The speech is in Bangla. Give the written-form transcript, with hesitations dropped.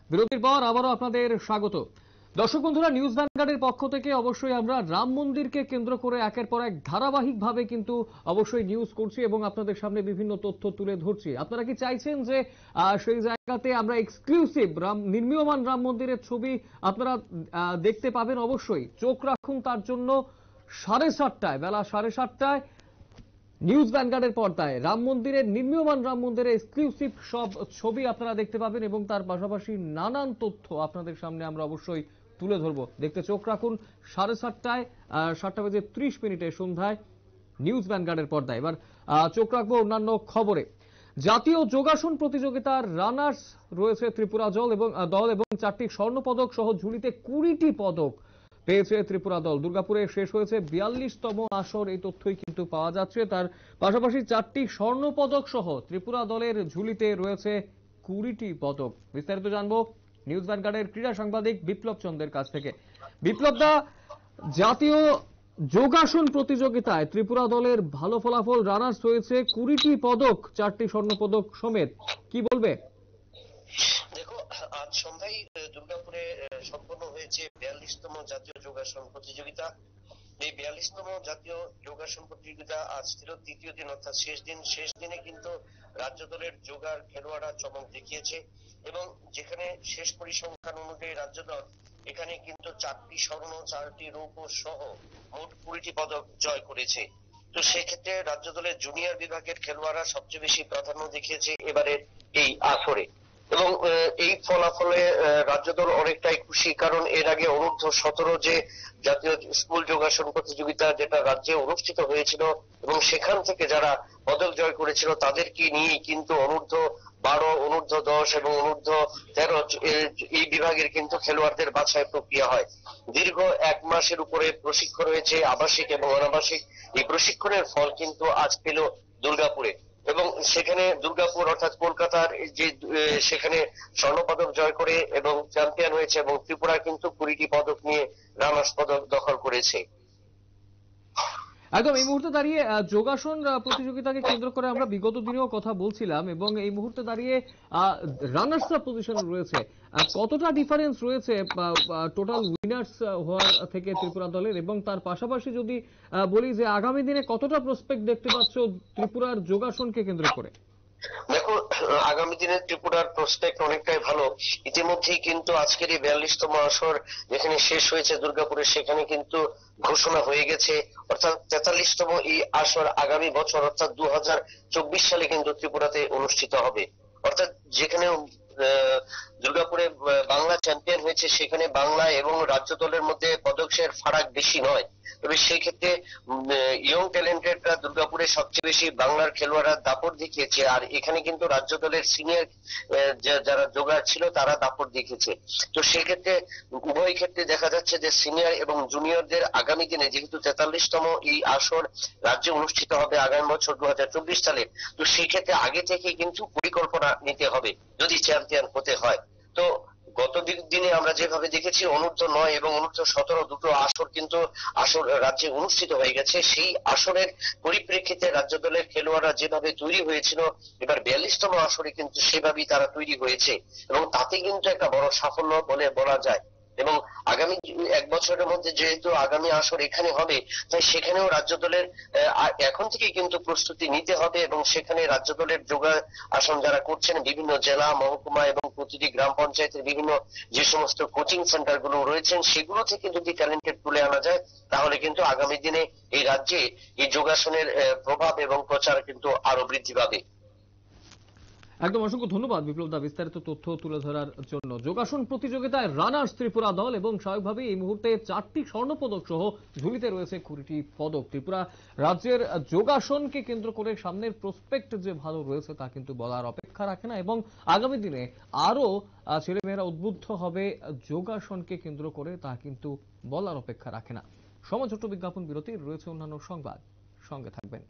বিরতির পর আবারও আপনাদের স্বাগত। দর্শক বন্ধুরা, নিউজ ভ্যানগার্ডের পক্ষ থেকে অবশ্যই আমরা রাম মন্দিরকে কেন্দ্র করে একের পর এক ধারাবাহিকভাবে কিন্তু অবশ্যই নিউজ করছি এবং আপনাদের সামনে বিভিন্ন তথ্য তুলে ধরছি। আপনারা কি চাইছেন যে সেই জায়গাতে আমরা এক্সক্লুসিভ নির্মীয়মান রাম মন্দিরের ছবি আপনারা দেখতে পাবেন? অবশ্যই চোখ রাখুন তার জন্য। 7:30টায়, বেলা 7:30টায় নিউজ ভ্যানগার্ডের পর্দায় নির্মীয়মান রাম মন্দিরের এক্সক্লুসিভ সব ছবি আপনারা দেখতে পাবেন এবং তার পাশাপাশি নানান তথ্য আপনাদের সামনে আমরা অবশ্যই তুলে ধরবো। দেখতে চোখ রাখুন 7:30টায়, 7:30 সন্ধ্যায় নিউজ ভ্যানগার্ডের পর্দায়। এবার চোখ রাখবো অন্যান্য খবরে। জাতীয় যোগাসন প্রতিযোগিতার রানার্স রয়েছে ত্রিপুরা দল এবং 4টি স্বর্ণপদক সহ ঝুলিতে 20টি পদক পেয়েছে ত্রিপুরা দল। দুর্গাপুরে শেষ হয়েছে 42তম আসর, এই তথ্যই কিন্তু পাওয়া যাচ্ছে। তার পাশাপাশি 4টি স্বর্ণপদক সহ ত্রিপুরা দলের ঝুলিতে রয়েছে 20টি পদক। বিস্তারিত জানবো নিউজ ভ্যানগার্ডের ক্রীড়া সাংবাদিক বিপ্লব চন্দ্রের কাছ থেকে। বিপ্লব দা, জাতীয় যোগাসন প্রতিযোগিতায় ত্রিপুরা দলের ভালো ফলাফল, রানার্স হয়েছে 20টি পদক, 4টি স্বর্ণপদক সমেত, কি বলবে? দেখো, আজ সন্ধ্যায় দুর্গাপুরে সম্পন্ন হয়েছে 42তম জাতীয় যোগাসন প্রতিযোগিতা। এই 42তম জাতীয় যোগাসন প্রতিযোগিতা আজ ছিল তৃতীয় দিন, অর্থাৎ শেষ দিনে কিন্তু রাজ্য দলের যোগার খেলোয়াড়রা চমক দেখিয়েছে এবং যেখানে শেষ পরিসংখ্যান অনুযায়ী রাজ্য দল এখানে কিন্তু 4টি স্বর্ণ, 4টি রৌপ্য সহ মোট 20টি পদক জয় করেছে। তো সেক্ষেত্রে রাজ্য দলের জুনিয়র বিভাগের খেলোয়াড়রা সবচেয়ে বেশি প্রাধান্য দেখিয়েছে এবারের এই আসরে এবং এই ফলাফলে রাজ্য দল অনেকটাই খুশি, কারণ এর আগে অনূর্ধ্ব-17 যে জাতীয় স্কুল যোগাসন প্রতিযোগিতা যেটা রাজ্যে অনুষ্ঠিত হয়েছিল এবং সেখান থেকে যারা পদক জয় করেছিল তাদেরকে নিয়েই কিন্তু অনূর্ধ্ব-12, অনূর্ধ্ব-10 এবং অনূর্ধ্ব-13 এই বিভাগের কিন্তু খেলোয়াড়দের বাছাই প্রক্রিয়া হয়। দীর্ঘ 1 মাসের উপরে প্রশিক্ষণ হয়েছে, আবাসিক এবং অনাবাসিক। এই প্রশিক্ষণের ফল কিন্তু আজ পেল দুর্গাপুরে এবং সেখানে দুর্গাপুর অর্থাৎ কলকাতার যে সেখানে স্বর্ণপদক জয় করে এবং চ্যাম্পিয়ন হয়েছে এবং ত্রিপুরা কিন্তু 20টি পদক নিয়ে রানার্স পদক দখল করেছে। একদম এই মুহূর্তে দাঁড়িয়ে যোগাসন প্রতিযোগিতাকে কেন্দ্র করে আমরা বিগত দিনেও কথা বলছিলাম এবং এই মুহূর্তে দাঁড়িয়ে রানার্সরা পজিশন রয়েছে, কতটা ডিফারেন্স রয়েছে টোটাল উইনার্স হওয়ার থেকে ত্রিপুরা দলের? এবং তার পাশাপাশি যদি বলি যে আগামী দিনে কতটা প্রসপেক্ট দেখতে পাচ্ছ ত্রিপুরার যোগাসনকে কেন্দ্র করে? দেখো, আগামী দিনে ত্রিপুরার প্রসপেক্ট অনেকটাই ভালো। ইতিমধ্যেই কিন্তু আজকের এই 42তম আসর যেখানে শেষ হয়েছে দুর্গাপুরে, সেখানে কিন্তু ঘোষণা হয়ে গেছে, অর্থাৎ 43তম এই আসর আগামী বছর অর্থাৎ 2024 সালে কিন্তু ত্রিপুরাতে অনুষ্ঠিত হবে। অর্থাৎ যেখানে দুর্গাপুরে বাংলা চ্যাম্পিয়ন হয়েছে সেখানে বাংলা এবং রাজ্য দলের মধ্যে পদকের ফারাক বেশি নয়, তবে সেই ক্ষেত্রে ইয়ং ট্যালেন্টেডরা দুর্গাপুরে সবচেয়ে বেশি বাংলার খেলোয়াড়রা দাপট দেখিয়েছে, আর এখানে কিন্তু রাজ্য দলের সিনিয়র যারা যোগার ছিল তারা দাপট দেখিয়েছে। তো সেক্ষেত্রে উভয় ক্ষেত্রে দেখা যাচ্ছে যে সিনিয়র এবং জুনিয়রদের আগামী দিনে, যেহেতু 43তম এই আসর রাজ্যে অনুষ্ঠিত হবে আগামী বছর 2024 সালে, তো সেই ক্ষেত্রে আগে থেকে কিন্তু পরিকল্পনা নিতে হবে যদি চ্যাম্পিয়ন হতে হয়। তো গত দিনে আমরা যেভাবে দেখেছি অনূর্ধ্ব-9 এবং অনূর্ধ্ব-17 দুটো আসর কিন্তু রাজ্যে অনুষ্ঠিত হয়ে গেছে। সেই আসরের পরিপ্রেক্ষিতে রাজ্য দলের খেলোয়াড়রা যেভাবে তৈরি হয়েছিল, এবার 42তম আসরে কিন্তু সেভাবেই তারা তৈরি হয়েছে এবং তাতে কিন্তু একটা বড় সাফল্য বলে বলা যায়। এবং আগামী 1 বছরের মধ্যে যেহেতু আগামী আসর এখানে হবে, তাই সেখানেও রাজ্য দলের এখন থেকে কিন্তু প্রস্তুতি নিতে হবে এবং সেখানে রাজ্য দলের যোগাসন যারা করছেন বিভিন্ন জেলা, মহকুমা এবং প্রতিটি গ্রাম পঞ্চায়েতের বিভিন্ন যে সমস্ত কোচিং সেন্টার গুলো রয়েছেন সেগুলো থেকে যদি ট্যালেন্টেড তুলে আনা যায়, তাহলে কিন্তু আগামী দিনে এই রাজ্যে এই যোগাসনের প্রভাব এবং প্রচার কিন্তু আরো বৃদ্ধি পাবে। একদম অসংখ্য ধন্যবাদ বিপ্লব দা বিস্তারিত তথ্য তুলে ধরার জন্য। যোগাসন প্রতিযোগিতায় রানার্স ত্রিপুরা দল এবং স্বাভাবিকভাবে এই মুহূর্তে 4টি স্বর্ণপদক সহ ঝুলিতে রয়েছে 20টি পদক। ত্রিপুরা রাজ্যের যোগাসনকে কেন্দ্র করে সামনের প্রসপেক্ট যে ভালো রয়েছে তা কিন্তু বলার অপেক্ষা রাখে না এবং আগামী দিনে আরো ছেলেমেয়েরা উদ্বুদ্ধ হবে যোগাসনকে কেন্দ্র করে, তা কিন্তু বলার অপেক্ষা রাখে না। সময় ছোট্ট বিজ্ঞাপন বিরতি, রয়েছে অন্যান্য সংবাদ, সঙ্গে থাকবেন।